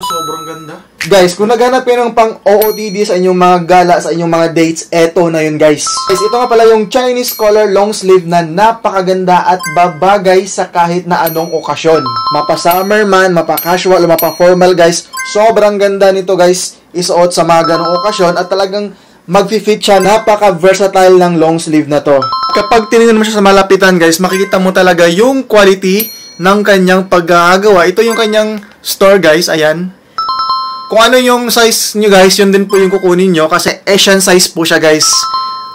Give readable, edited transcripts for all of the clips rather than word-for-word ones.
sobrang ganda. Guys, kung naghanap kayo ng pang OOTD sa inyong mga gala, sa inyong mga dates, eto na yun guys. Guys, ito nga pala yung Chinese collar long sleeve na napakaganda at babagay sa kahit na anong okasyon. Mapa-summer man, mapa-casual, mapa-formal guys. Sobrang ganda nito guys, isuot sa mga ganong okasyon at talagang mag-fit siya. Napaka-versatile ng long sleeve na to. Kapag tinignan mo siya sa malapitan guys, makikita mo talaga yung quality ng kanyang paggagawa. Ito yung kanyang store guys, ayan. Kung ano yung size nyo guys, yun din po yung kukunin nyo kasi Asian size po siya guys.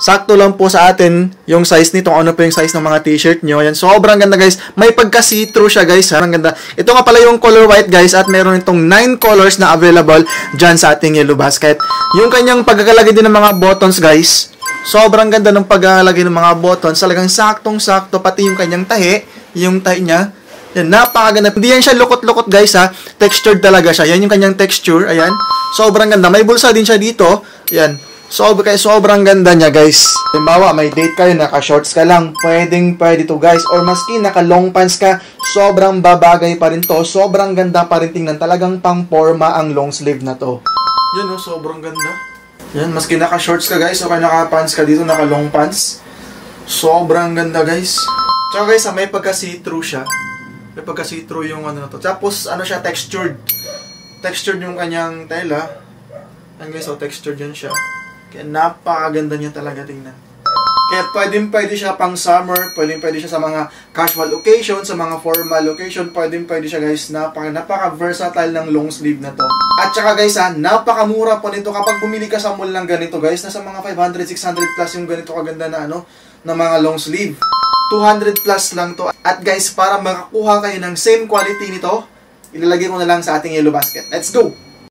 Sakto lang po sa atin yung size nito, ano po yung size ng mga t-shirt nyo. Ayan, sobrang ganda guys. May pagka-see-through siya guys. Sobrang ganda. Ito nga pala yung color white guys at meron itong 9 colors na available dyan sa ating Yellow Basket. Yung kanyang pagkakalagay din ng mga buttons guys, sobrang ganda ng pagkakalagay ng mga buttons. Talagang saktong-sakto, pati yung kanyang tahi, yung tahi niya. Yan, napakaganda. Hindi yan siya lukot-lukot guys ha. Textured talaga siya. Yan yung kanyang texture. Ayan. Sobrang ganda. May bulsa din siya dito. Ayan. Sobrang ganda niya guys. Halimbawa, may date kayo, naka-shorts ka lang. Pwede to guys. Or maski naka-long pants ka, sobrang babagay pa rin to. Sobrang ganda pa rin tingnan. Talagang pang-forma ang long sleeve na to. Yan o, sobrang ganda. Yan, maski naka-shorts ka guys, o kaya naka-pants ka dito, naka-long pants. Sobrang ganda guys. Tsaka guys, may pagka-see-through siya. May pagka-see-through yung ano na to. Tapos, ano siya, textured. Textured yung kanyang tela. Yan guys, so textured yan siya. Kaya napakaganda niya talaga tingnan. Kaya pwede siya pang summer, pwede siya sa mga casual occasion, sa mga formal occasion, pwede siya guys. Napaka-versatile ng long sleeve na to. At saka guys ha, napakamura po nito kapag bumili ka sa mall ng ganito guys. Nasa mga 500, 600 plus yung ganito kaganda na ano, na mga long sleeve. 200 plus lang to. At guys, para makakuha kayo ng same quality nito, ilalagay ko na lang sa ating Yellow Basket. Let's go!